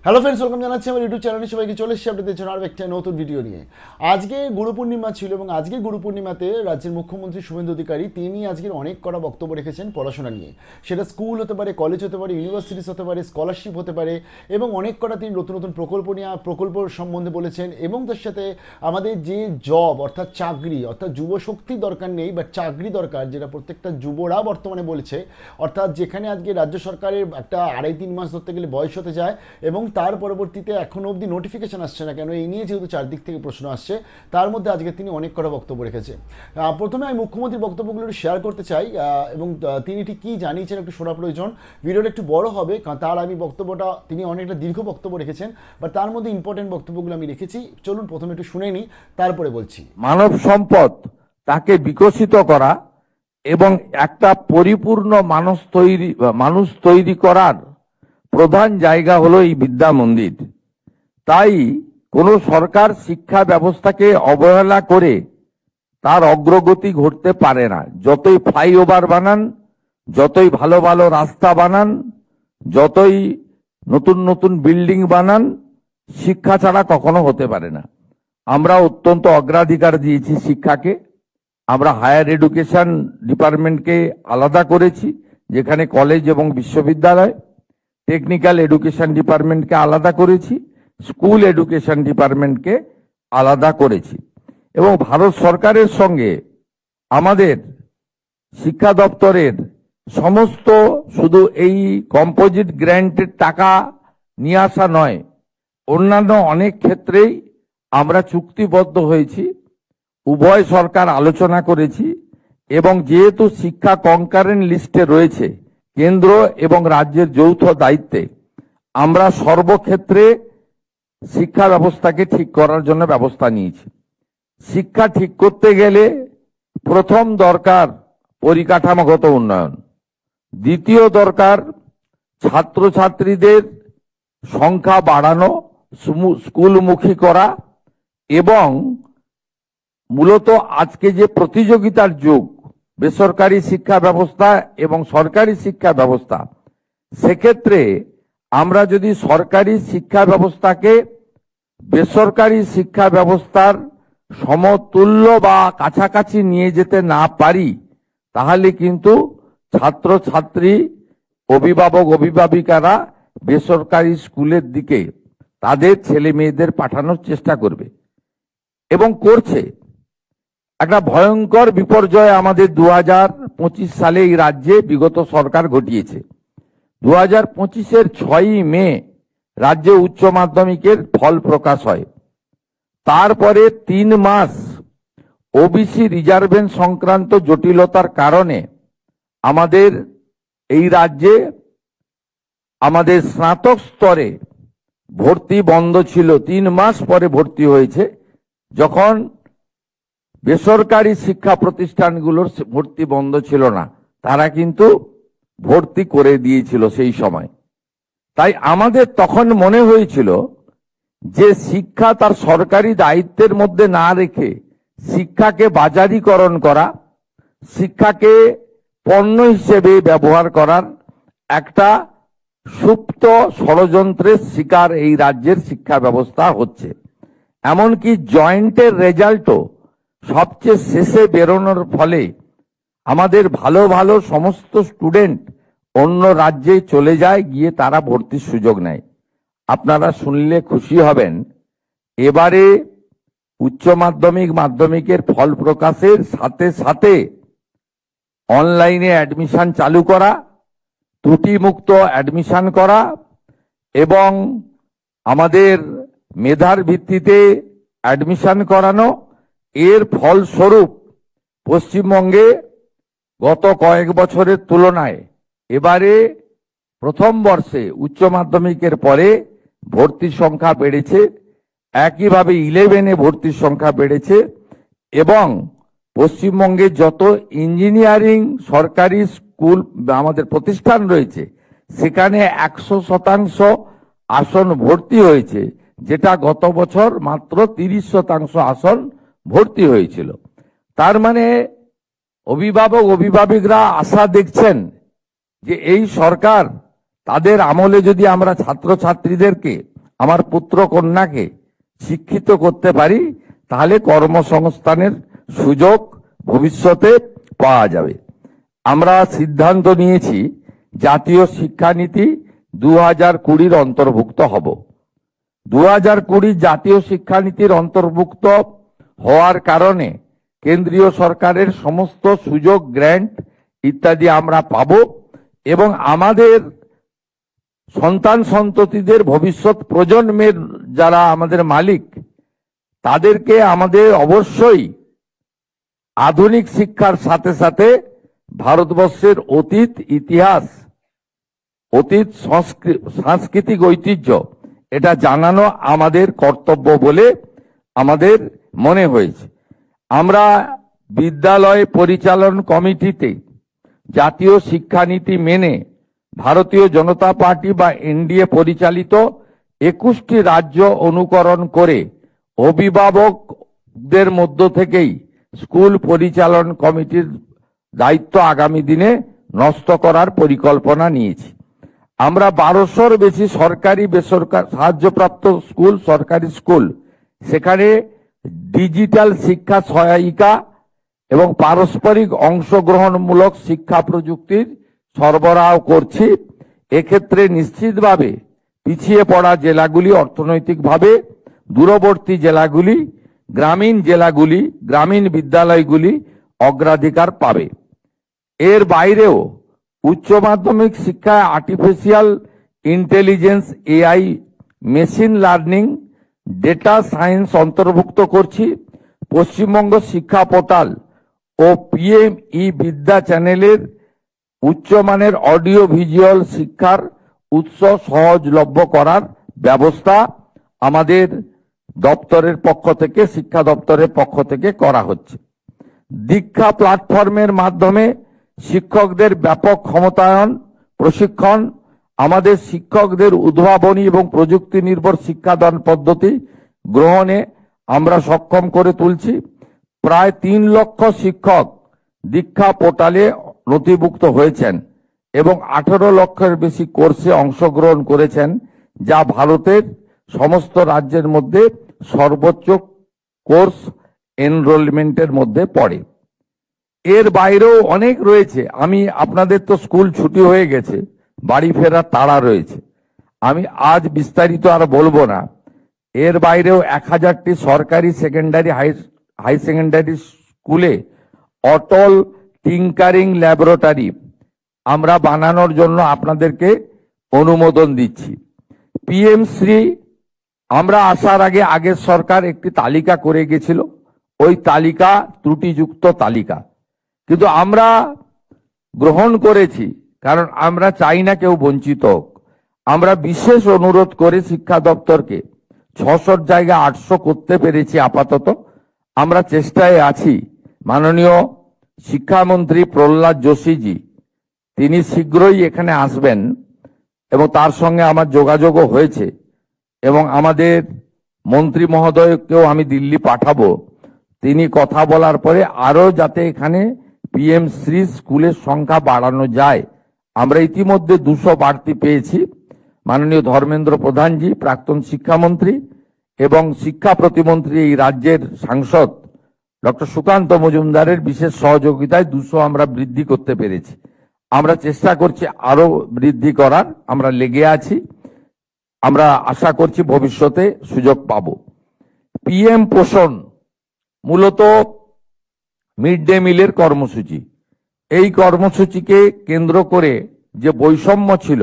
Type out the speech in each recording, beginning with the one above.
Hello friends, welcome জানাচ্ছি আমার YouTube চ্যানেলে। সবাইকে চলে এসেছি আপনাদের জন্য আরও একটা নতুন ভিডিও নিয়ে। আজকে গুরু পূর্ণিমা ছিল এবং আজকে গুরু পূর্ণিমাতে রাজ্যের মুখ্যমন্ত্রী শুভেন্দু অধিকারী তিনি আজকের অনেক কড়া বক্তব্য রেখেছেন পড়াশোনা নিয়ে। সেটা স্কুল হতে পারে, কলেজ হতে পারে, ইউনিভার্সিটিস হতে পারে, স্কলারশিপ হতে পারে, এবং অনেক কটা তিনি নতুন নতুন প্রকল্প সম্বন্ধে বলেছেন। এবং তার সাথে আমাদের যে জব অর্থাৎ চাকরি অর্থাৎ যুব শক্তি দরকার নেই, বাট চাকরি দরকার, যেটা প্রত্যেকটা যুবরা বর্তমানে বলেছে। অর্থাৎ যেখানে আজকে রাজ্য সরকারের একটা 2.5-3 মাস ধরতে গেলে বয়স হতে যায় এবং তার পরবর্তীতে এখনও অবধি নোটিফিকেশন আসছে না কেন, এই নিয়ে যেহেতু চারদিক থেকে প্রশ্ন আসছে, তার মধ্যে আজকে তিনি অনেক কটা বক্তব্য রেখেছে। প্রথমে আমি মুখ্যমন্ত্রীর বক্তব্যগুলো একটু শেয়ার করতে চাই এবং তিনি ঠিক কী জানিয়েছেন একটু শোনা প্রয়োজন। ভিডিওটা একটু বড় হবে কারণ তার আমি বক্তব্যটা, তিনি অনেকটা দীর্ঘ বক্তব্য রেখেছেন, বাট তার মধ্যে ইম্পর্টেন্ট বক্তব্যগুলো আমি রেখেছি। চলুন প্রথমে একটু শুনে নিই, তারপরে বলছি। মানব সম্পদ তাকে বিকশিত করা এবং একটা পরিপূর্ণ মানুষ তৈরি করার প্রধান জায়গা হলো এই বিদ্যা মন্দির। তাই কোন সরকার শিক্ষা ব্যবস্থাকে অবহেলা করে তার অগ্রগতি ঘটতে পারে না। যতই ফ্লাইওভার বানান, যতই ভালো ভালো রাস্তা বানান, যতই নতুন নতুন বিল্ডিং বানান, শিক্ষা ছাড়া কখনো হতে পারে না। আমরা অত্যন্ত অগ্রাধিকার দিয়েছি শিক্ষাকে। আমরা হায়ার এডুকেশন ডিপার্টমেন্টকে আলাদা করেছি, যেখানে কলেজ এবং বিশ্ববিদ্যালয়, টেকনিক্যাল এডুকেশন ডিপার্টমেন্টকে আলাদা করেছি, স্কুল এডুকেশন ডিপার্টমেন্টকে আলাদা করেছি। এবং ভারত সরকারের সঙ্গে আমাদের শিক্ষা দপ্তরের সমস্ত শুধু এই কম্পোজিট গ্র্যান্টের টাকা নিয়ে আসা নয়, অন্যান্য অনেক ক্ষেত্রেই আমরা চুক্তিবদ্ধ হয়েছি। উভয় সরকার আলোচনা করেছি এবং যেহেতু শিক্ষা কনকারেন্ট লিস্টে রয়েছে, কেন্দ্র এবং রাজ্যের যৌথ দায়িত্বে, আমরা সর্বক্ষেত্রে শিক্ষা ব্যবস্থাকে ঠিক করার জন্য ব্যবস্থা নিয়েছি। শিক্ষা ঠিক করতে গেলে প্রথম দরকার পরিকাঠামোগত উন্নয়ন, দ্বিতীয় দরকার ছাত্রছাত্রীদের সংখ্যা বাড়ানো, স্কুলমুখী করা, এবং মূলত আজকে যে প্রতিযোগিতার যুগ, বেসরকারি শিক্ষা ব্যবস্থা এবং সরকারি শিক্ষা ব্যবস্থা, সেক্ষেত্রে আমরা যদি সরকারি শিক্ষা ব্যবস্থাকে বেসরকারি শিক্ষা ব্যবস্থার সমতুল্য বা কাছাকাছি নিয়ে যেতে না পারি, তাহলে কিন্তু ছাত্রছাত্রী, অভিভাবক অভিভাবিকারা বেসরকারি স্কুলের দিকে তাদের ছেলে মেয়েদের পাঠানোর চেষ্টা করবে এবং করছে। একটা ভয়ঙ্কর বিপর্যয় আমাদের 2025 সালে এই রাজ্যে বিগত সরকার ঘটিয়েছে। 2025-এর 6ই মে রাজ্যে উচ্চ মাধ্যমিকের ফল প্রকাশ হয়। তারপরে 3 মাস ওবিসি রিজার্ভেশন সংক্রান্ত জটিলতার কারণে আমাদের এই রাজ্যে আমাদের স্নাতক স্তরে ভর্তি বন্ধ ছিল। 3 মাস পরে ভর্তি হয়েছে, যখন বেসরকারি শিক্ষা প্রতিষ্ঠানগুলোর ভর্তি বন্ধ ছিল না, তারা কিন্তু ভর্তি করে দিয়েছিল সেই সময়। তাই আমাদের তখন মনে হয়েছিল যে শিক্ষা তার সরকারি দায়িত্বের মধ্যে না রেখে শিক্ষাকে বাজারিকরণ করা, শিক্ষাকে পণ্য হিসেবে ব্যবহার করার একটা সুপ্ত ষড়যন্ত্রের শিকার এই রাজ্যের শিক্ষা ব্যবস্থা হচ্ছে। এমনকি জয়েন্টের রেজাল্টও সবচেয়ে শেষে বেরোনোর ফলে আমাদের ভালো ভালো সমস্ত স্টুডেন্ট অন্য রাজ্যে চলে যায়, গিয়ে তারা ভর্তির সুযোগ নেয়। আপনারা শুনলে খুশি হবেন, এবারে উচ্চ মাধ্যমিক মাধ্যমিকের ফল প্রকাশের সাথে সাথে অনলাইনে অ্যাডমিশন চালু করা, ত্রুটিমুক্ত অ্যাডমিশন করা এবং আমাদের মেধার ভিত্তিতে অ্যাডমিশন করানো। এর ফলস্বরূপ পশ্চিমবঙ্গে গত কয়েক বছরের তুলনায় এবারে প্রথম বর্ষে উচ্চ মাধ্যমিকের পরে ভর্তির সংখ্যা বেড়েছে, একইভাবে 11-এ ভর্তির সংখ্যা বেড়েছে। এবং পশ্চিমবঙ্গে যত ইঞ্জিনিয়ারিং সরকারি স্কুল আমাদের প্রতিষ্ঠান রয়েছে, সেখানে 100% আসন ভর্তি হয়েছে, যেটা গত বছর মাত্র 30% আসন ভর্তি হয়েছিল। তার মানে অভিভাবক অভিভাবিকরা আশা দেখছেন যে এই সরকার, তাদের আমলে যদি আমরা ছাত্রছাত্রীদেরকে আমার পুত্র কন্যাকে শিক্ষিত করতে পারি, তাহলে কর্মসংস্থানের সুযোগ ভবিষ্যতে পাওয়া যাবে। আমরা সিদ্ধান্ত নিয়েছি জাতীয় শিক্ষানীতি 2020 অন্তর্ভুক্ত হব। 2020 জাতীয় শিক্ষানীতির অন্তর্ভুক্ত হওয়ার কারণে কেন্দ্রীয় সরকারের সমস্ত সুযোগ, গ্র্যান্ট ইত্যাদি আমরা পাব এবং আমাদের সন্তান সন্ততিদের ভবিষ্যৎ প্রজন্মের যারা আমাদের মালিক, তাদেরকে আমাদের অবশ্যই আধুনিক শিক্ষার সাথে সাথে ভারতবর্ষের অতীত ইতিহাস, অতীত সাংস্কৃতিক ঐতিহ্য এটা জানানো আমাদের কর্তব্য বলে আমাদের মনে হয়েছে। আমরা বিদ্যালয় পরিচালন কমিটিতে জাতীয় শিক্ষানীতি মেনে ভারতীয় জনতা পার্টি বা এনডিএ পরিচালিত 21টি রাজ্য অনুকরণ করে অভিভাবকদের মধ্য থেকেই স্কুল পরিচালন কমিটির দায়িত্ব আগামী দিনে নষ্ট করার পরিকল্পনা নিয়েছি। আমরা 1200-র বেশি সরকারি বেসরকারি সাহায্যপ্রাপ্ত স্কুল, সরকারি স্কুল, সেখানে ডিজিটাল শিক্ষা সহায়িকা এবং পারস্পরিক অংশগ্রহণমূলক শিক্ষা প্রযুক্তির সরবরাহ করছি। এক্ষেত্রে নিশ্চিতভাবে পিছিয়ে পড়া জেলাগুলি, অর্থনৈতিকভাবে দূরবর্তী জেলাগুলি, গ্রামীণ জেলাগুলি, গ্রামীণ বিদ্যালয়গুলি অগ্রাধিকার পাবে। এর বাইরেও উচ্চ মাধ্যমিক শিক্ষায় artificial intelligence, AI, machine learning, data science অন্তর্ভুক্ত করছি। পশ্চিমবঙ্গ শিক্ষা পোর্টাল ও পিএম ই বিদ্যা চ্যানেলের উচ্চমানের অডিও ভিজুয়াল শিক্ষার উৎস সহজলভ্য করার ব্যবস্থা আমাদের দপ্তরের পক্ষ থেকে, শিক্ষা দপ্তরের পক্ষ থেকে করা হচ্ছে। দীক্ষা প্ল্যাটফর্মের মাধ্যমে শিক্ষকদের ব্যাপক ক্ষমতায়ন, প্রশিক্ষণ, আমাদের শিক্ষকদের উদ্ভাবনী এবং প্রযুক্তি নির্ভর শিক্ষাদান পদ্ধতি গ্রহণে আমরা সক্ষম করে তুলছি। প্রায় 3 লক্ষ শিক্ষক দীক্ষা পোর্টালে নথিভুক্ত হয়েছেন এবং 18 লক্ষের বেশি কোর্সে অংশগ্রহণ করেছেন, যা ভারতের সমস্ত রাজ্যের মধ্যে সর্বোচ্চ কোর্স এনরোলমেন্টের মধ্যে পড়ে। এর বাইরেও অনেক রয়েছে। আপনাদের তো স্কুল ছুটি হয়ে গেছে, বাড়ি ফেরার তাড়া রয়েছে, আমি আজ বিস্তারিত আর বলবো না। এর বাইরেও 1000টি সরকারি সেকেন্ডারি হাই সেকেন্ডারি স্কুলে অটল টিঙ্কারিং ল্যাবরেটরি আমরা বানানোর জন্য আপনাদেরকে অনুমোদন দিচ্ছি। পিএম শ্রী আমরা আসার আগে আগের সরকার একটি তালিকা করে গেছিল, ওই তালিকা ত্রুটিযুক্ত তালিকা, কিন্তু আমরা গ্রহণ করেছি, কারণ আমরা চাই না কেউ বঞ্চিত হোক। আমরা বিশেষ অনুরোধ করে শিক্ষা দপ্তরকে 600 জায়গা 800 করতে পেরেছি আপাতত। আমরা চেষ্টায় আছি। মাননীয় শিক্ষামন্ত্রী প্রহ্লাদ যোশীজি তিনি শীঘ্রই এখানে আসবেন এবং তার সঙ্গে আমার যোগাযোগও হয়েছে এবং আমাদের মন্ত্রী মহোদয়কেও আমি দিল্লি পাঠাবো। তিনি কথা বলার পরে আরো যাতে এখানে পিএম শ্রী স্কুলের সংখ্যা বাড়ানো যায়। আমরা ইতিমধ্যে 200 বাড়তি পেয়েছি। মাননীয় ধর্মেন্দ্র প্রধানজি, প্রাক্তন শিক্ষামন্ত্রী এবং শিক্ষা প্রতিমন্ত্রী এই রাজ্যের সাংসদ ডক্টর সুকান্ত মজুমদারের বিশেষ সহযোগিতায় 200 আমরা বৃদ্ধি করতে পেরেছি। আমরা চেষ্টা করছি আরো বৃদ্ধি করার, আমরা লেগে আছি। আমরা আশা করছি ভবিষ্যতে সুযোগ পাব। পিএম পোষণ মূলত মিড ডে মিলের কর্মসূচি। এই কর্মসূচিকে কেন্দ্র করে যে বৈষম্য ছিল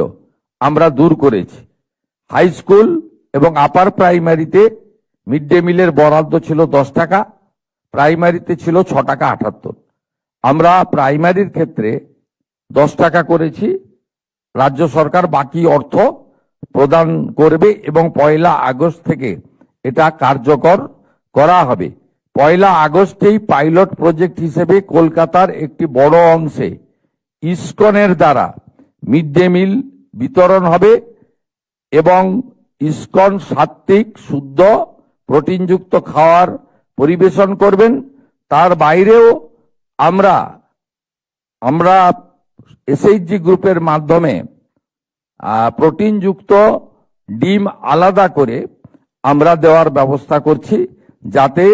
আমরা দূর করেছি। হাই স্কুল এবং আপার প্রাইমারিতে মিড ডে মিলের বরাদ্দ ছিল 10 টাকা, প্রাইমারিতে ছিল 6 টাকা 78। আমরা প্রাইমারির ক্ষেত্রে 10 টাকা করেছি। রাজ্য সরকার বাকি অর্থ প্রদান করবে এবং 1 আগস্ট থেকে এটা কার্যকর করা হবে। 1 আগস্টেই পাইলট প্রজেক্ট হিসেবে কলকাতার একটি বড় অংশে ইসকনের দ্বারা মিড ডে মিল বিতরণ হবে এবং ইসকন সাত্ত্বিক, শুদ্ধ, প্রোটিনযুক্ত খাওয়ার পরিবেশন করবেন। তার বাইরেও আমরা এসএইচজি গ্রুপের মাধ্যমে প্রোটিনযুক্ত ডিম আলাদা করে আমরা দেওয়ার ব্যবস্থা করছি, যাতে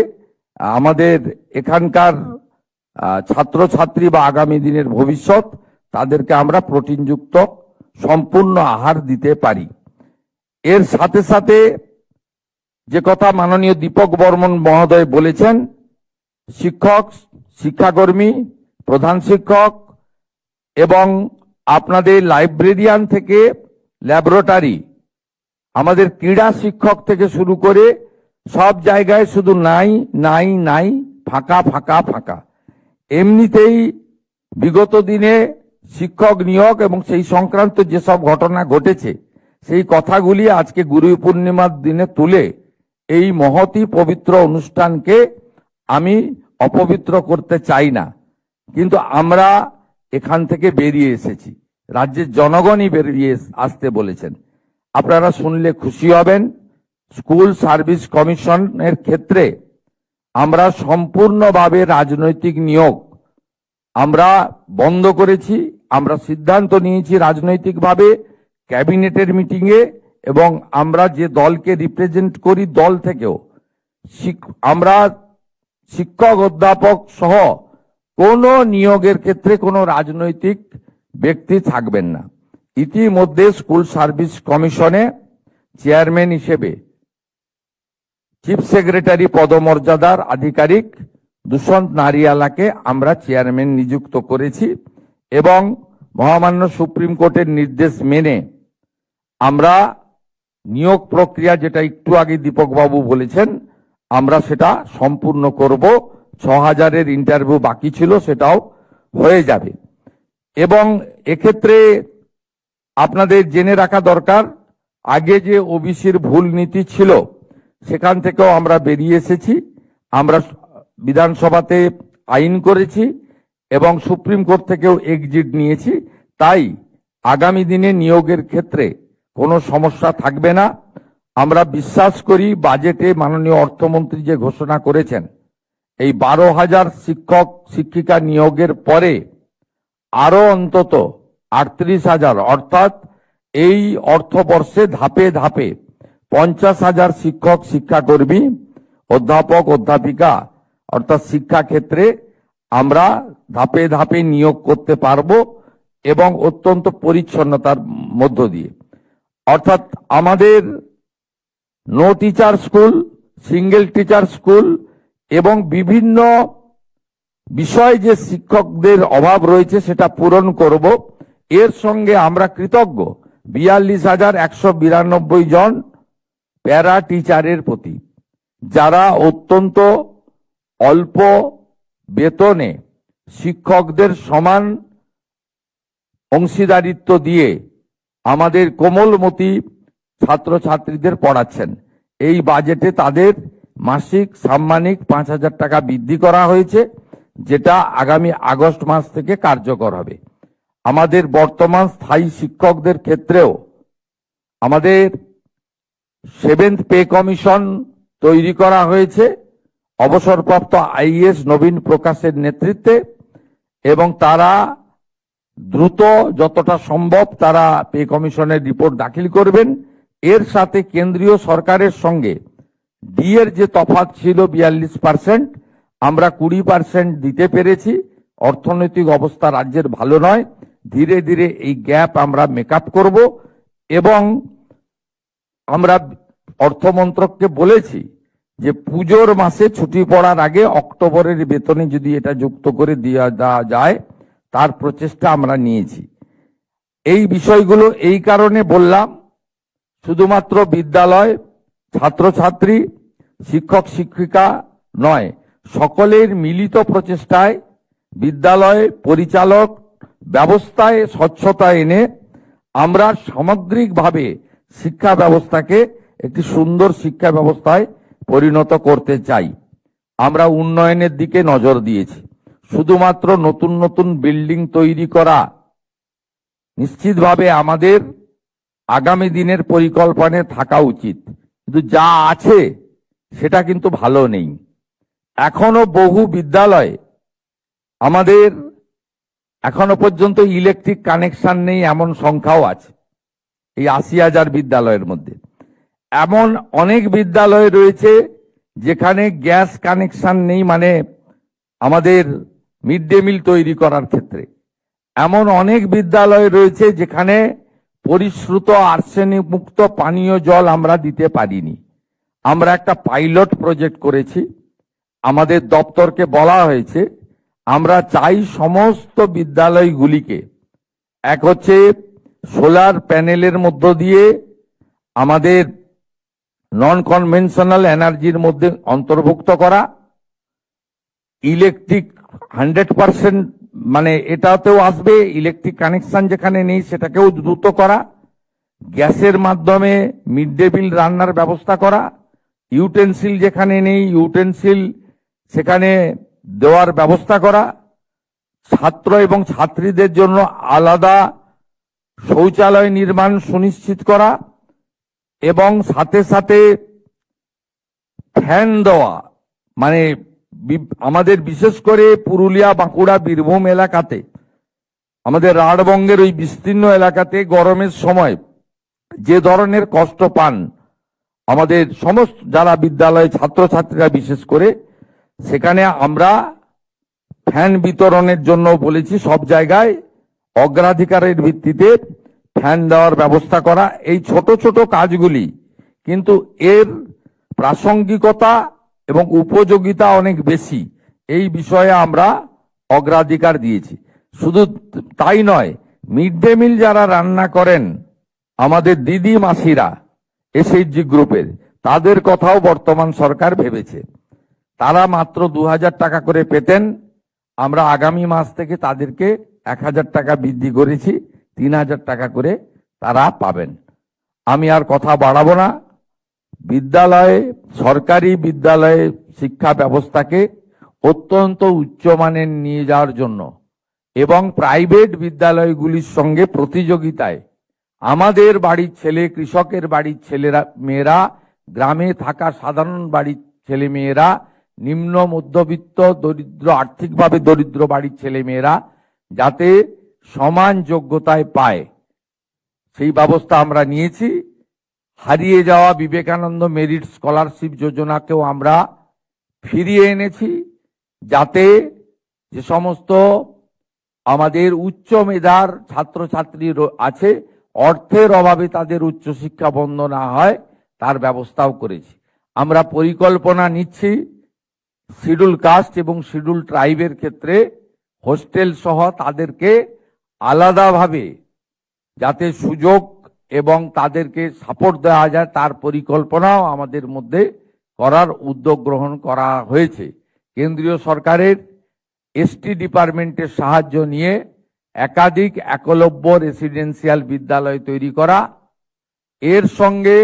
আমাদের এখানকার ছাত্রছাত্রী বা আগামী দিনের ভবিষ্যৎ তাদেরকে আমরা প্রোটিনযুক্ত সম্পূর্ণ আহার দিতে পারি। এর সাথে সাথে যে কথা মাননীয় দীপক বর্মন মহোদয় বলেছেন, শিক্ষক, শিক্ষাকর্মী, প্রধান শিক্ষক এবং আপনাদের লাইব্রেরিয়ান থেকে ল্যাবরেটরি, আমাদের ক্রীড়া শিক্ষক থেকে শুরু করে সব জায়গায় শুধু নাই নাই নাই, ফাঁকা ফাঁকা ফাঁকা। এমনিতেই বিগত দিনে শিক্ষক নিয়োগ এবং সেই সংক্রান্ত যেসব ঘটনা ঘটেছে সেই কথাগুলি আজকে গুরু পূর্ণিমার দিনে তুলে এই মহতি পবিত্র অনুষ্ঠানকে আমি অপবিত্র করতে চাই না, কিন্তু আমরা এখান থেকে বেরিয়ে এসেছি, রাজ্যের জনগণই বেরিয়ে আসতে বলেছেন। আপনারা শুনলে খুশি হবেন, স্কুল সার্ভিস কমিশনের ক্ষেত্রে আমরা সম্পূর্ণভাবে রাজনৈতিক নিয়োগ আমরা বন্ধ করেছি। আমরা সিদ্ধান্ত নিয়েছি রাজনৈতিকভাবে ক্যাবিনেটের মিটিংয়ে, এবং আমরা যে দলকে রিপ্রেজেন্ট করি দল থেকেও আমরা শিক্ষক অধ্যাপক সহ কোনো নিয়োগের ক্ষেত্রে কোনো রাজনৈতিক ব্যক্তি থাকবেন না। ইতিমধ্যে স্কুল সার্ভিস কমিশনে চেয়ারম্যান হিসেবে চিফ সেক্রেটারি পদমর্যাদার আধিকারিক দুষ্যন্ত নারিয়ালাকে আমরা চেয়ারম্যান নিযুক্ত করেছি, এবং মহামান্য সুপ্রিম কোর্টের নির্দেশ মেনে আমরা নিয়োগ প্রক্রিয়া, যেটা একটু আগে দীপক বাবু বলেছেন, আমরা সেটা সম্পূর্ণ করব। 6000-এর ইন্টারভিউ বাকি ছিল, সেটাও হয়ে যাবে। এবং এক্ষেত্রে আপনাদের জেনে রাখা দরকার, আগে যে ওবিসির ভুল নীতি ছিল সেখান থেকেও আমরা বেরিয়ে এসেছি। আমরা বিধানসভাতে আইন করেছি এবং সুপ্রিম কোর্ট থেকেও এক্সিট নিয়েছি। তাই আগামী দিনে নিয়োগের ক্ষেত্রে কোনো সমস্যা থাকবে না। আমরা বিশ্বাস করি বাজেটে মাননীয় অর্থমন্ত্রী যে ঘোষণা করেছেন, এই 12,000 শিক্ষক শিক্ষিকা নিয়োগের পরে আরো অন্তত 38,000, অর্থাৎ এই অর্থবর্ষে ধাপে ধাপে 50,000 শিক্ষক শিক্ষাকর্মী, অধ্যাপক অধ্যাপিকা অর্থাৎ শিক্ষা ক্ষেত্রে আমরা ধাপে ধাপে নিয়োগ করতে পারবো, এবং অত্যন্ত পরিচ্ছন্নতার মধ্য দিয়ে। অর্থাৎ আমাদের no teacher school, single teacher school এবং বিভিন্ন বিষয় যে শিক্ষকদের অভাব রয়েছে সেটা পূরণ করব। এর সঙ্গে আমরা কৃতজ্ঞ 42,192 জন প্যারা টিচারের প্রতি, যারা অত্যন্ত অল্প বেতনে শিক্ষকদের সমান অংশীদারিত্ব দিয়ে আমাদের কোমলমতি ছাত্রছাত্রীদের পড়াচ্ছেন। এই বাজেটে তাদের মাসিক সাম্মানিক 5,000 টাকা বৃদ্ধি করা হয়েছে, যেটা আগামী আগস্ট মাস থেকে কার্যকর হবে। আমাদের বর্তমান স্থায়ী শিক্ষকদের ক্ষেত্রেও আমাদের 7th পে কমিশন তৈরি করা হয়েছে অবসরপ্রাপ্ত আইএএস নবীন প্রকাশের নেতৃত্বে, এবং তারা দ্রুত যতটা সম্ভব তারা পে কমিশনের রিপোর্ট দাখিল করবেন। এর সাথে কেন্দ্রীয় সরকারের সঙ্গে ডি এর যে তফাৎ ছিল 42%, আমরা 20% দিতে পেরেছি। অর্থনৈতিক অবস্থা রাজ্যের ভালো নয়, ধীরে ধীরে এই গ্যাপ আমরা মেকআপ করব, এবং আমরা অর্থমন্ত্রককে বলেছি যে পুজোর মাসে ছুটি পড়ার আগে অক্টোবরের বেতনে যদি এটা যুক্ত করে দেওয়া যায়, তার প্রচেষ্টা আমরা নিয়েছি। এই বিষয়গুলো এই কারণে বললাম, শুধুমাত্র বিদ্যালয়, ছাত্রছাত্রী, শিক্ষক শিক্ষিকা নয়, সকলের মিলিত প্রচেষ্টায় বিদ্যালয় পরিচালক ব্যবস্থায় স্বচ্ছতা এনে আমরা সামগ্রিকভাবে শিক্ষা ব্যবস্থাকে একটি সুন্দর শিক্ষা ব্যবস্থায় পরিণত করতে চাই। আমরা উন্নয়নের দিকে নজর দিয়েছি। শুধুমাত্র নতুন নতুন বিল্ডিং তৈরি করা নিশ্চিতভাবে আমাদের আগামী দিনের পরিকল্পনায় থাকা উচিত, কিন্তু যা আছে সেটা কিন্তু ভালো নেই। এখনো বহু বিদ্যালয়ে আমাদের এখনো পর্যন্ত ইলেকট্রিক কানেকশন নেই এমন সংখ্যাও আছে এই 80,000 বিদ্যালয়ের মধ্যে। এমন অনেক বিদ্যালয় রয়েছে যেখানে গ্যাস কানেকশন নেই, মানে আমাদের মিড ডে মিল তৈরি করার ক্ষেত্রে। এমন অনেক বিদ্যালয় রয়েছে যেখানে পরিশ্রুত আর্সেনিক মুক্ত পানীয় জল আমরা দিতে পারিনি। আমরা একটা পাইলট প্রজেক্ট করেছি, আমাদের দপ্তরকে বলা হয়েছে আমরা চাই সমস্ত বিদ্যালয়গুলিকে, এক হচ্ছে সোলার প্যানেলের মধ্য দিয়ে আমাদের নন কনভেনশনাল এনার্জির মধ্যে অন্তর্ভুক্ত করা, ইলেকট্রিক 100% মানে এটাতেও আসবে, ইলেকট্রিক কানেকশন যেখানে নেই সেটাকেও দ্রুত করা, গ্যাসের মাধ্যমে মিড ডে মিল রান্নার ব্যবস্থা করা, ইউটেনসিল যেখানে নেই ইউটেনসিল সেখানে দেওয়ার ব্যবস্থা করা, ছাত্র এবং ছাত্রীদের জন্য আলাদা শৌচালয় নির্মাণ সুনিশ্চিত করা, এবং সাথে সাথে ফ্যান দেওয়া, মানে আমাদের বিশেষ করে পুরুলিয়া, বাঁকুড়া, বীরভূম এলাকাতে, আমাদের রাঢ়বঙ্গের ওই বিস্তীর্ণ এলাকাতে গরমের সময় যে ধরনের কষ্ট পান আমাদের সমস্ত যারা বিদ্যালয়ে ছাত্রছাত্রীরা, বিশেষ করে সেখানে আমরা ফ্যান বিতরণের জন্য বলেছি সব জায়গায় অগ্রাধিকারের ভিত্তিতে ফ্যান দেওয়ার ব্যবস্থা করা। এই ছোট ছোট কাজগুলি কিন্তু এর প্রাসঙ্গিকতা এবং উপযোগিতা অনেক বেশি, এই বিষয়ে আমরা অগ্রাধিকার দিয়েছি। শুধু তাই নয়, মিড ডে মিল যারা রান্না করেন আমাদের দিদি মাসিরা এসএইচজি গ্রুপের, তাদের কথাও বর্তমান সরকার ভেবেছে। তারা মাত্র 2000 টাকা করে পেতেন, আমরা আগামী মাস থেকে তাদেরকে 1000 টাকা বৃদ্ধি করেছি, 3000 টাকা করে তারা পাবেন। আমি আর কথা বাড়াবো না। বিদ্যালয়ে, সরকারি বিদ্যালয়ে শিক্ষা ব্যবস্থাকে অত্যন্ত উচ্চমানের নিয়ে যাওয়ার জন্য এবং প্রাইভেট বিদ্যালয়গুলির সঙ্গে প্রতিযোগিতায় আমাদের বাড়ির ছেলে, কৃষকের বাড়ির ছেলেরা মেয়েরা, গ্রামে থাকা সাধারণ বাড়ির ছেলে মেয়েরা, নিম্ন মধ্যবিত্ত দরিদ্র, আর্থিকভাবে দরিদ্র বাড়ির ছেলে মেয়েরা যাতে সমান যোগ্যতায় পায় সেই ব্যবস্থা আমরা নিয়েছি। হারিয়ে যাওয়া বিবেকানন্দ মেরিট স্কলারশিপ যোজনাকেও আমরা ফিরিয়ে এনেছি, যাতে যে সমস্ত আমাদের উচ্চ মেধার ছাত্রছাত্রী আছে অর্থের অভাবে তাদের উচ্চশিক্ষা বন্ধ না হয় তার ব্যবস্থাও করেছি। আমরা পরিকল্পনা নিচ্ছি শিডিউল কাস্ট এবং শিডিউল ট্রাইবের ক্ষেত্রে হোস্টেল সহ তাদেরকে আলাদাভাবে যাতে সুযোগ এবং তাদেরকে সাপোর্ট দেওয়া যায় তার পরিকল্পনাও আমাদের মধ্যে করার উদ্যোগ গ্রহণ করা হয়েছে। কেন্দ্রীয় সরকারের এসটি ডিপার্টমেন্টের সাহায্য নিয়ে একাধিক একলব্য রেসিডেন্সিয়াল বিদ্যালয় তৈরি করা, এর সঙ্গে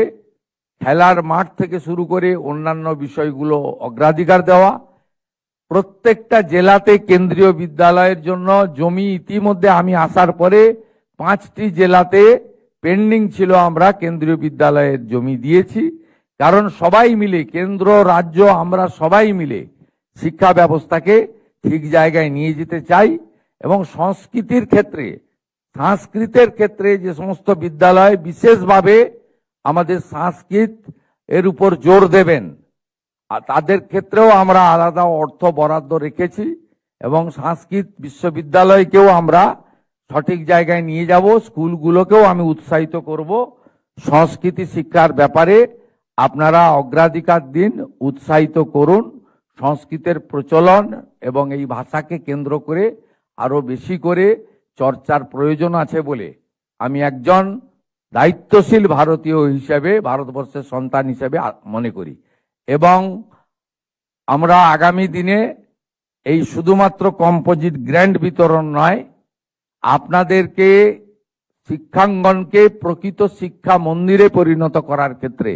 খেলার মাঠ থেকে শুরু করে অন্যান্য বিষয়গুলো অগ্রাধিকার দেওয়া। প্রত্যেকটা জেলাতে কেন্দ্রীয় বিদ্যালয়ের জন্য জমি ইতিমধ্যে আমি আসার পরে 5টি জেলাতে পেন্ডিং ছিল, আমরা কেন্দ্রীয় বিদ্যালয়ের জমি দিয়েছি। কারণ সবাই মিলে, কেন্দ্র রাজ্য আমরা সবাই মিলে শিক্ষা ব্যবস্থাকে ঠিক জায়গায় নিয়ে যেতে চাই। এবং সংস্কৃতির ক্ষেত্রে, সংস্কৃতের ক্ষেত্রে যে সমস্ত বিদ্যালয় বিশেষভাবে আমাদের সংস্কৃত এর উপর জোর দেবেন, আর তাদের ক্ষেত্রেও আমরা আলাদা অর্থ বরাদ্দ রেখেছি এবং সংস্কৃত বিশ্ববিদ্যালয়কেও আমরা সঠিক জায়গায় নিয়ে যাব। স্কুলগুলোকেও আমি উৎসাহিত করব সংস্কৃতি শিক্ষার ব্যাপারে আপনারা অগ্রাধিকার দিন, উৎসাহিত করুন। সংস্কৃতের প্রচলন এবং এই ভাষাকে কেন্দ্র করে আরো বেশি করে চর্চার প্রয়োজন আছে বলে আমি একজন দায়িত্বশীল ভারতীয় হিসেবে, ভারতবর্ষের সন্তান হিসেবে মনে করি। এবং আমরা আগামী দিনে এই শুধুমাত্র কম্পোজিট গ্র্যান্ট বিতরণ নয়, আপনাদেরকে শিক্ষাঙ্গনকে প্রকৃত শিক্ষা মন্দিরে পরিণত করার ক্ষেত্রে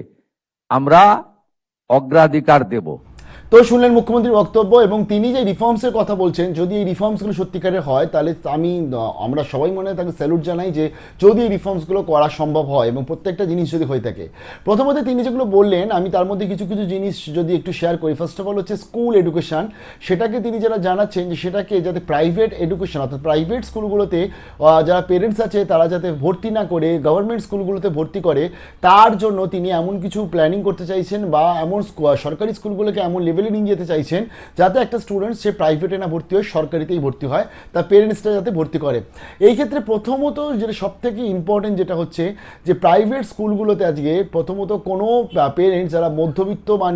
আমরা অগ্রাধিকার দেব। তো শুনলেন মুখ্যমন্ত্রীর বক্তব্য, এবং তিনি যে রিফর্মসের কথা বলছেন, যদি এই রিফর্মসগুলো সত্যিকারের হয় তাহলে আমরা সবাই মনে হয় তাকে স্যালুট জানাই যে যদি এই রিফর্মসগুলো করা সম্ভব হয় এবং প্রত্যেকটা জিনিস যদি হয়ে থাকে। প্রথমত তিনি যেগুলো বললেন আমি তার মধ্যে কিছু কিছু জিনিস যদি একটু শেয়ার করি। ফার্স্ট অফ অল হচ্ছে স্কুল এডুকেশন, সেটাকে তিনি যারা জানাচ্ছেন যে সেটাকে যাতে প্রাইভেট এডুকেশন অর্থাৎ প্রাইভেট স্কুলগুলোতে যারা পেরেন্টস আছে তারা যাতে ভর্তি না করে গভর্নমেন্ট স্কুলগুলোতে ভর্তি করে, তার জন্য তিনি এমন কিছু প্ল্যানিং করতে চাইছেন বা এমন সরকারি স্কুলগুলোকে এমন লেভেলে নিয়ে যেতে চাইছেন যাতে একটা স্টুডেন্ট সে প্রাইভেটে না ভর্তি হয় সরকারিতেই ভর্তি হয়, তার পেরেন্টসটা যাতে ভর্তি করে। এই ক্ষেত্রে প্রথমত যেটা সবথেকে ইম্পর্টেন্ট যেটা হচ্ছে যে প্রাইভেট স্কুলগুলোতে আজকে প্রথমত কোনো পেরেন্টস যারা মধ্যবিত্ত বা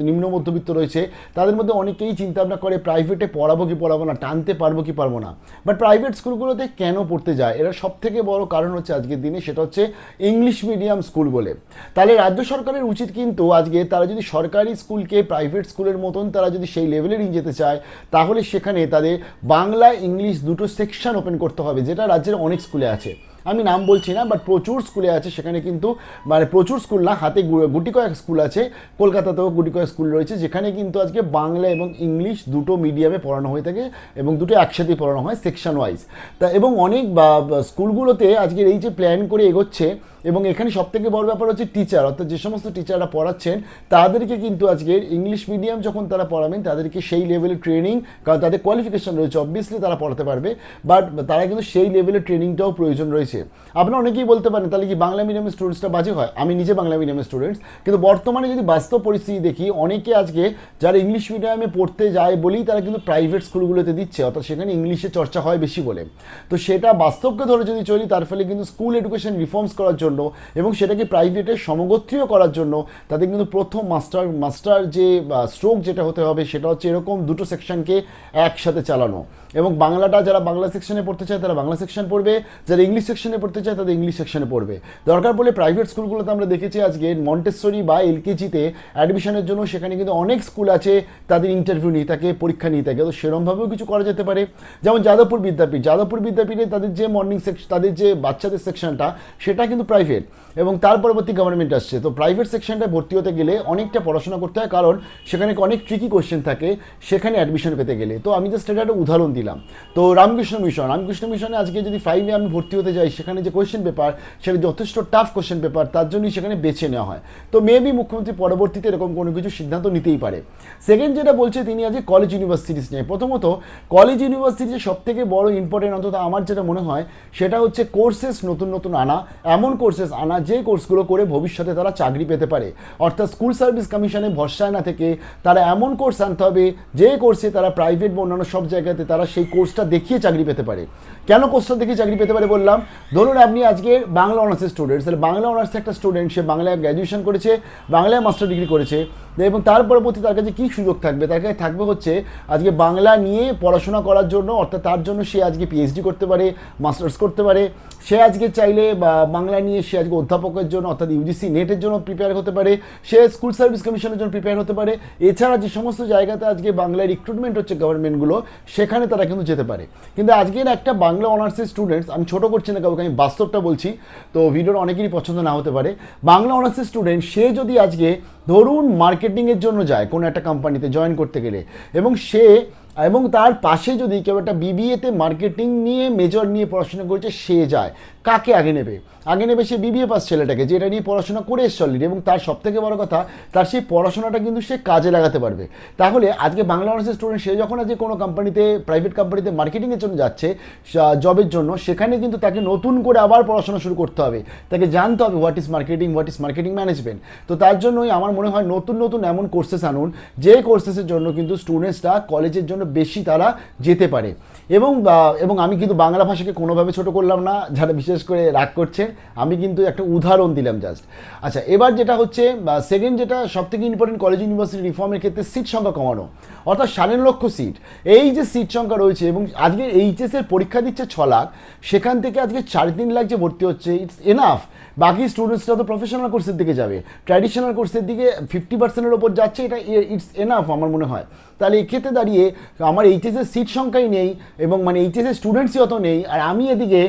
নিম্ন মধ্যবিত্ত রয়েছে তাদের মধ্যে অনেকেই চিন্তা ভাবনা করে প্রাইভেটে পড়াবো কি পড়াবো না, টানতে পারবো কি পারবো না। বাট প্রাইভেট স্কুলগুলোতে কেন পড়তে যায়, এরা সবথেকে বড় কারণ হচ্ছে আজকের দিনে সেটা হচ্ছে ইংলিশ মিডিয়াম স্কুল বলে। তাহলে রাজ্য সরকারের উচিত কিন্তু আজকে তারা যদি সরকারি স্কুলকে প্রাইভেট স্কুলের মতন তারা যদি সেই লেভেলে নিয়ে যেতে চায় তাহলে সেখানে তাদের বাংলা ইংলিশ দুটো সেকশন ওপেন করতে হবে, যেটা রাজ্যের অনেক স্কুলে আছে। আমি নাম বলছি না, বাট প্রচুর স্কুলে আছে, সেখানে কিন্তু মানে প্রচুর স্কুল না, হাতে গুটি কয়েক স্কুল আছে, কলকাতাতেও গুটি কয়েক স্কুল রয়েছে যেখানে কিন্তু আজকে বাংলা এবং ইংলিশ দুটো মিডিয়ামে পড়ানো হয়ে থাকে এবং দুটো একসাথেই পড়ানো হয় সেকশন ওয়াইজ। তা এবং অনেক স্কুলগুলোতে আজকের এই যে প্ল্যান করে এগোচ্ছে, এবং এখানে সবথেকে বড় ব্যাপার হচ্ছে টিচার, অর্থাৎ যে সমস্ত টিচাররা পড়াচ্ছেন তাদেরকে কিন্তু আজকে ইংলিশ মিডিয়াম যখন তারা পড়াবেন তাদেরকে সেই লেভেলের ট্রেনিং, কারণ তাদের কোয়ালিফিকেশন রয়েছে অবভিয়াসলি তারা পড়াতে পারবে, বাট তারা কিন্তু সেই লেভেলের ট্রেনিংটাও প্রয়োজন রয়েছে। আপনারা অনেকেই বলতে পারেন তাহলে কি বাংলা মিডিয়ামের স্টুডেন্টসটা বাজে হয়? আমি নিজে বাংলা মিডিয়ামের স্টুডেন্টস, কিন্তু বর্তমানে যদি বাস্তব পরিস্থিতি দেখি অনেকে আজকে যারা ইংলিশ মিডিয়ামে পড়তে যায় বলেই তারা কিন্তু প্রাইভেট স্কুলগুলোতে দিচ্ছে, অর্থাৎ সেখানে ইংলিশে চর্চা হয় বেশি বলে। তো সেটা বাস্তবকে ধরে যদি চলি তার ফলে কিন্তু স্কুল এডুকেশন রিফর্মস করার জন্য এবং সেটাকে প্রাইভেটে সমগোত্রীয় করার জন্য তাদের কিন্তু প্রথম মাস্টার যে স্ট্রোক যেটা হতে হবে সেটা হচ্ছে এরকম দুটো সেকশনকে একসাথে চালানো। এবং বাংলাটা যারা বাংলা সেকশনে পড়তে চায় তারা বাংলা সেকশন পড়বে, যারা ইংলিশ সেকশনে পড়তে চায় তাদের ইংলিশ সেকশনে পড়বে। দরকার পড়লে প্রাইভেট স্কুলগুলোতে আমরা দেখেছি আজকে মন্টেসরি বা এলকেজিতে অ্যাডমিশনের জন্য সেখানে কিন্তু অনেক স্কুল আছে তাদের ইন্টারভিউ নিয়ে থাকে, পরীক্ষা নিয়ে থাকে, তো সেরকমভাবেও কিছু করা যেতে পারে। যেমন যাদবপুর বিদ্যাপীঠে তাদের যে মর্নিং সেকশন, তাদের যে বাচ্চাদের সেকশনটা সেটা কিন্তু প্রাইভেট এবং তার পরবর্তী গভর্নমেন্ট আসছে। তো প্রাইভেট সেকশনটায় ভর্তি হতে গেলে অনেকটা পড়াশোনা করতে হয়, কারণ সেখানে অনেক ট্রিকি কোয়েশ্চেন থাকে সেখানে অ্যাডমিশন পেতে গেলে। তো আমি জাস্ট এটা একটা উদাহরণ দিলাম। তো রামকৃষ্ণ মিশনে আজকে যদি 5-এ আমি ভর্তি হতে যাই সেখানে যে কোয়েশ্চেন পেপার সেটা যথেষ্ট টাফ কোয়েশ্চেন পেপার, তার জন্যই সেখানে বেছে নেওয়া হয়। তো মেবি মুখ্যমন্ত্রী পরবর্তীতে এরকম কোনো কিছু সিদ্ধান্ত নিতেই পারে। সেকেন্ড যেটা বলছে তিনি আজকে কলেজ ইউনিভার্সিটিস নিয়ে। প্রথমত কলেজ ইউনিভার্সিটি সব থেকে বড় ইম্পর্টেন্ট, অন্তত আমার যেটা মনে হয় সেটা হচ্ছে কোর্সেস নতুন আনা, এমন কোর্সেস আনা যে কোর্সগুলো করে ভবিষ্যতে তারা চাকরি পেতে পারে। অর্থাৎ স্কুল সার্ভিস কমিশনে ভরসায় না থেকে তারা এমন কোর্স আনতে হবে যে কোর্সে তারা প্রাইভেট বা অন্যান্য সব জায়গাতে তারা সেই কোর্সটা দেখিয়ে চাকরি পেতে পারে। কেন কোর্সটা দেখিয়ে চাকরি পেতে পারে বললাম? ধরুন আপনি আজকে বাংলা অনার্সের স্টুডেন্ট, তাহলে বাংলা অনার্সের একটা স্টুডেন্ট সে বাংলায় গ্র্যাজুয়েশন করেছে, বাংলায় মাস্টার ডিগ্রি করেছে, এবং তার পরবর্তী তার কাছে কী সুযোগ থাকবে? তার কাছে থাকবে হচ্ছে আজকে বাংলা নিয়ে পড়াশোনা করার জন্য, অর্থাৎ তার জন্য সে আজকে পিএইচডি করতে পারে, মাস্টার্স করতে পারে, সে আজকে চাইলে বাংলা নিয়ে সে আজকে অধ্যাপকের জন্য অর্থাৎ ইউজিসি নেটের জন্য প্রিপেয়ার হতে পারে, সে স্কুল সার্ভিস কমিশনের জন্য প্রিপেয়ার হতে পারে। এছাড়া যে সমস্ত জায়গাতে আজকে বাংলায় রিক্রুটমেন্ট হচ্ছে গভর্নমেন্টগুলো সেখানে তারা কিন্তু যেতে পারে। কিন্তু আজকের একটা বাংলা অনার্সের স্টুডেন্টস, আমি ছোটো করছি না কাউকে, আমি বাস্তবটা বলছি, তো ভিডিওর অনেকেরই পছন্দ না হতে পারে। বাংলা অনার্সের স্টুডেন্ট সে যদি আজকে ধরুন মার্কেটিংয়ের জন্য যায় কোনো একটা কোম্পানিতে জয়েন করতে গেলে, এবং তার পাশে যদি কেউ একটা বিবিএতে মার্কেটিং নিয়ে মেজর নিয়ে পড়াশোনা করছে সে যায়, কাকে আগে নেবে? আগে নেবে সে বিবিএ পাস ছেলেটাকে, যেটা নিয়ে পড়াশোনা করে এসছে অলরেডি, এবং তার সবথেকে বড় কথা তার সেই পড়াশোনাটা কিন্তু সে কাজে লাগাতে পারবে। তাহলে আজকে বাংলা অনার্সের স্টুডেন্ট সে যখন আজকে কোনো কোম্পানিতে, প্রাইভেট কোম্পানিতে মার্কেটিংয়ের জন্য যাচ্ছে জবের জন্য, সেখানে কিন্তু তাকে নতুন করে আবার পড়াশোনা শুরু করতে হবে, তাকে জানতে হবে হোয়াট ইজ মার্কেটিং ম্যানেজমেন্ট। তো তার জন্যই আমার মনে হয় নতুন এমন কোর্সেস আনুন যে কোর্সেসের জন্য কিন্তু স্টুডেন্টসরা কলেজের জন্য বেশি তারা যেতে পারে। এবং আমি কিন্তু বাংলা ভাষাকে কোনোভাবে ছোট করলাম না, যারা বিশেষ করে রাগ করছে, আমি কিন্তু একটা উদাহরণ দিলাম জাস্ট। আচ্ছা, এবার যেটা হচ্ছে সেকেন্ড, যেটা সবথেকে ইম্পর্টেন্ট কলেজ ইউনিভার্সিটি রিফর্মের ক্ষেত্রে সিট সংখ্যা কমানো, অর্থাৎ 7.5 লক্ষ সিট। এই যে সিট সংখ্যা রয়েছে, এবং আজকে এইচএসের পরীক্ষা দিচ্ছে 6 লাখ, সেখান থেকে আজকে 3.5 লাখ যে ভর্তি হচ্ছে, ইটস এনাফ। বাকি স্টুডেন্টসরা তো প্রফেশনাল কোর্সের দিকে যাবে, ট্র্যাডিশনাল কোর্সের দিকে 50%-এর ওপর যাচ্ছে, এটা ইটস এনাফ আমার মনে হয়। তাহলে এক্ষেত্রে দাঁড়িয়ে আমার এইচএসের সিট সংখ্যাই নেই, এবং মানে এইচএসের স্টুডেন্টসই অত নেই, আর আমি এদিকে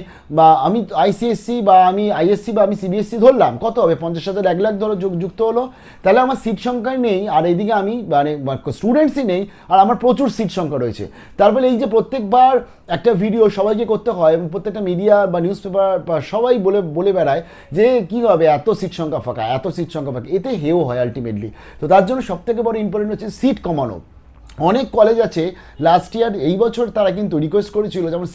আইসিএসসি বা আমি আইএসসি বা আমি সিবিএসসি ধরলাম, কত হবে 50,000 1 লাখ ধরো যুক্ত হলো, তাহলে আমার সিট সংখ্যা নেই, আর এইদিকে আমি মানে স্টুডেন্টসই নেই, আর আমার প্রচুর সিট সংখ্যা রয়েছে। তারপরে এই যে প্রত্যেকবার একটা ভিডিও সবাইকে করতে হয় এবং প্রত্যেকটা মিডিয়া বা নিউজ পেপার বা সবাই বলে বলে বেড়ায় যে কী হবে এত সিট সংখ্যা ফাঁকা, এত সিট সংখ্যা ফাঁকা, এতে হেও হয় আলটিমেটলি। তো তার জন্য সবথেকে বড় ইম্পর্টেন্ট হচ্ছে সিট কমানো। অনেক কলেজ আছে লাস্ট ইয়ার এই বছর তারা কিন্তু রিকোয়েস্ট করেছিল, যেমন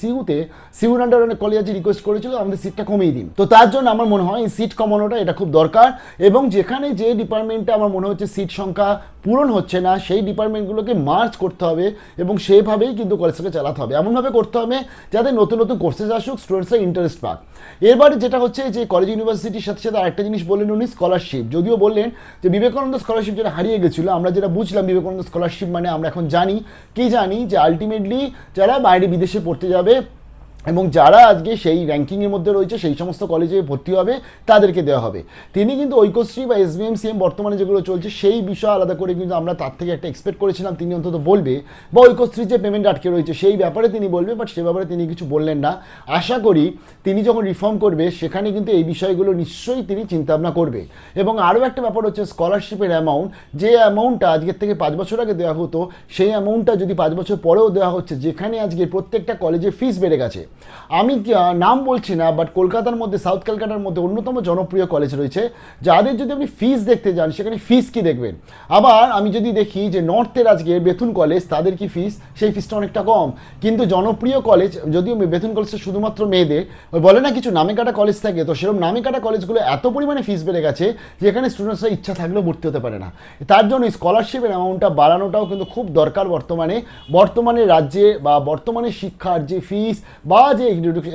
সিউর আন্ডার অনেক কলেজ আছে রিকোয়েস্ট করেছিল আমাদের সিটটা কমিয়ে দিন। তো তার জন্য আমার মনে হয় এই সিট কমানোটা এটা খুব দরকার, এবং যেখানে যে ডিপার্টমেন্টে আমার মনে হচ্ছে সিট সংখ্যা পূরণ হচ্ছে না সেই ডিপার্টমেন্টগুলোকে মার্চ করতে হবে এবং সেভাবেই কিন্তু কলেজটাকে চালাতে হবে, এমনভাবে করতে হবে যাতে নতুন নতুন কোর্সেস আসুক, স্টুডেন্টসরা ইন্টারেস্ট পাক। এরপরে যেটা হচ্ছে যে কলেজ ইউনিভার্সিটির সাথে সাথে আরেকটা জিনিস বললেন উনি, স্কলারশিপ। যদিও বললেন যে বিবেকানন্দ স্কলারশিপ যেটা হারিয়ে গেছিলো, আমরা যেটা বুঝলাম বিবেকানন্দ স্কলারশিপ মানে আমরা এখন জানি যে আলটিমেটলি যারা বাইরে বিদেশে পড়তে যাবে এবং যারা আজকে সেই র্যাঙ্কিংয়ের মধ্যে রয়েছে সেই সমস্ত কলেজে ভর্তি হবে তাদেরকে দেওয়া হবে। তিনি কিন্তু ঐক্যশ্রী বা SBMCM বর্তমানে যেগুলো চলছে সেই বিষয় আলাদা করে কিন্তু আমরা তার থেকে একটা এক্সপেক্ট করেছিলাম তিনি অন্তত বলবে, বা ঐক্যশ্রীর যে পেমেন্ট আটকে রয়েছে সেই ব্যাপারে তিনি বলবে, বাট সে ব্যাপারে তিনি কিছু বললেন না। আশা করি তিনি যখন রিফর্ম করবে সেখানে কিন্তু এই বিষয়গুলো নিশ্চয়ই তিনি চিন্তাভাবনা করবে। এবং আরও একটা ব্যাপার হচ্ছে স্কলারশিপের অ্যামাউন্ট, যে অ্যামাউন্টটা আজকের থেকে 5 বছর আগে দেওয়া হতো সেই অ্যামাউন্টটা যদি 5 বছর পরেও দেওয়া হচ্ছে, যেখানে আজকে প্রত্যেকটা কলেজে ফিস বেড়ে গেছে। আমি নাম বলছি না, বাট কলকাতার মধ্যে, সাউথ কলকাতার মধ্যে অন্যতম জনপ্রিয় কলেজ রয়েছে যাদের যদি আপনি ফিস দেখতে যান সেখানে ফিস কি দেখবেন। আবার আমি যদি দেখি যে নর্থের আজকে বেথুন কলেজ, তাদের কি ফিস, সেই ফিসটা অনেকটা কম। কিন্তু জনপ্রিয় কলেজ, যদিও বেথুন কলেজটা শুধুমাত্র মেয়েদের, ওই বলে না কিছু নামে কাটা কলেজ থাকে, তো সেরকম নামে কাটা কলেজগুলো এত পরিমাণে ফিস বেড়ে গেছে যেখানে স্টুডেন্টসরা ইচ্ছা থাকলেও ভর্তি হতে পারে না। তার জন্য স্কলারশিপের অ্যামাউন্টটা বাড়ানোটাও কিন্তু খুব দরকার বর্তমানে রাজ্যে বা বর্তমানে শিক্ষার যে ফিস বা যে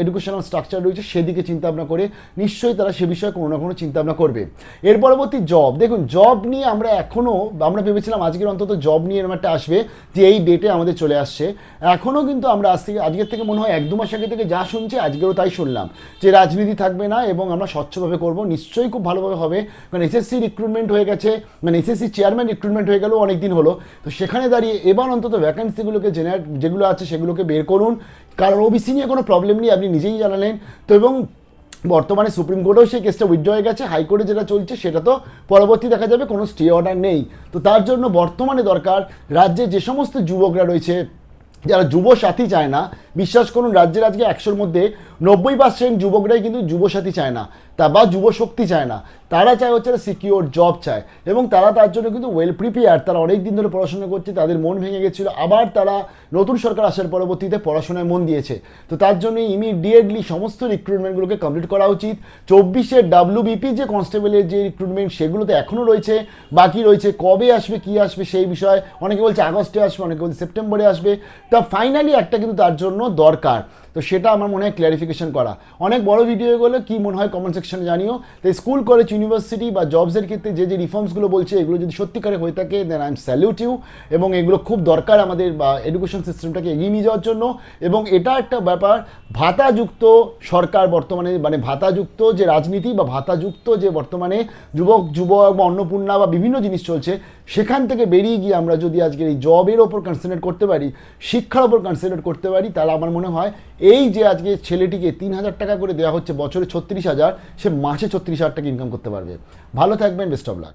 এডুকেশনাল স্ট্রাকচার রয়েছে সেদিকে চিন্তাভাবনা করে নিশ্চয়ই তারা সে বিষয়ে কোনো না কোনো চিন্তাভাবনা করবে। এর পরবর্তী জব, দেখুন জব নিয়ে আমরা ভেবেছিলাম আজকের অন্তত জব নিয়ে এরকম একটা আসবে যে এই ডেটে আমাদের চলে আসছে। এখনও কিন্তু আমরা আজকের থেকে মনে হয় 1-2 মাস আগে থেকে যা শুনছি আজকেরও তাই শুনলাম যে রাজনীতি থাকবে না এবং আমরা স্বচ্ছভাবে করব, নিশ্চয়ই খুব ভালোভাবে হবে। কারণ এসএসসি রিক্রুটমেন্ট হয়ে গেছে, মানে এসএসসি চেয়ারম্যান রিক্রুটমেন্ট হয়ে গেলেও অনেক দিন হলো। তো সেখানে দাঁড়িয়ে এবার অন্তত ভ্যাকেন্সিগুলোকে যেগুলো আছে সেগুলোকে বের করুন, কারণ ওবিসি নিয়ে কোনো প্রবলেম নেই, আপনি নিজেই জানালেন। তো এবং বর্তমানে সুপ্রিম কোর্টেও সেই কেসটা উইথড্র হয়ে গেছে, হাইকোর্টে যেটা চলছে সেটা তো পরবর্তী দেখা যাবে, কোনো স্টে অর্ডার নেই। তো তার জন্য বর্তমানে দরকার রাজ্যে যে সমস্ত যুবকরা রয়েছে যারা যুবসাথী চায় না, বিশ্বাস করুন রাজ্যের আজকে 100-র মধ্যে 90% যুবকরাই কিন্তু যুবসাথী চায় না, বা যুবশক্তি চায় না, তারা চায় হচ্ছে সিকিউর জব চায়, এবং তারা তার জন্য কিন্তু ওয়েল প্রিপেয়ার, তারা অনেক দিন ধরে পড়াশোনা করছে, তাদের মন ভেঙে গেছিলো, আবার তারা নতুন সরকার আসার পরবর্তীতে পড়াশোনায় মন দিয়েছে। তো তার জন্য ইমিডিয়েটলি সমস্ত রিক্রুটমেন্টগুলোকে কমপ্লিট করা উচিত। 24-এর WBP যে কনস্টেবলের যে রিক্রুটমেন্ট সেগুলো তো এখনও রয়েছে, বাকি রয়েছে, কবে আসবে কী আসবে সেই বিষয়ে অনেকে বলছে আগস্টে আসবে, অনেকে বলছে সেপ্টেম্বরে আসবে। তা ফাইনালি একটা কিন্তু তার জন্য দরকার, তো সেটা আমার মনে হয় ক্ল্যারিফিকেশন করা। অনেক বড় ভিডিও এগুলো, কি মনে হয় কমেন্ট সেকশনে জানিও। তো স্কুল কলেজ ইউনিভার্সিটি বা জবসের ক্ষেত্রে যে রিফর্মসগুলো বলছে এগুলো যদি সত্যিকারে হয়ে থাকে then I am salute you, এবং এগুলো খুব দরকার আমাদের বা এডুকেশন সিস্টেমটাকে এগিয়ে নিয়ে যাওয়ার জন্য। এবং এটা একটা ব্যাপার, ভাতাযুক্ত সরকার বর্তমানে, মানে ভাতাযুক্ত যে রাজনীতি বা ভাতাযুক্ত যে বর্তমানে যুবক বা অন্নপূর্ণা বা বিভিন্ন জিনিস চলছে, সেখান থেকে বেরিয়ে গিয়ে আমরা যদি আজকের এই জবের ওপর কনসেন্ট্রেট করতে পারি, শিক্ষার ওপর কনসেন্ট্রেট করতে পারি, তাহলে আমার মনে হয় এই যে আজকে ছেলেটিকে 3,000 টাকা করে দেওয়া হচ্ছে বছরে 36,000, সে মাসে 36,000 টাকা ইনকাম করতে পারবে। ভালো থাকবেন, বেস্ট অফ লাক।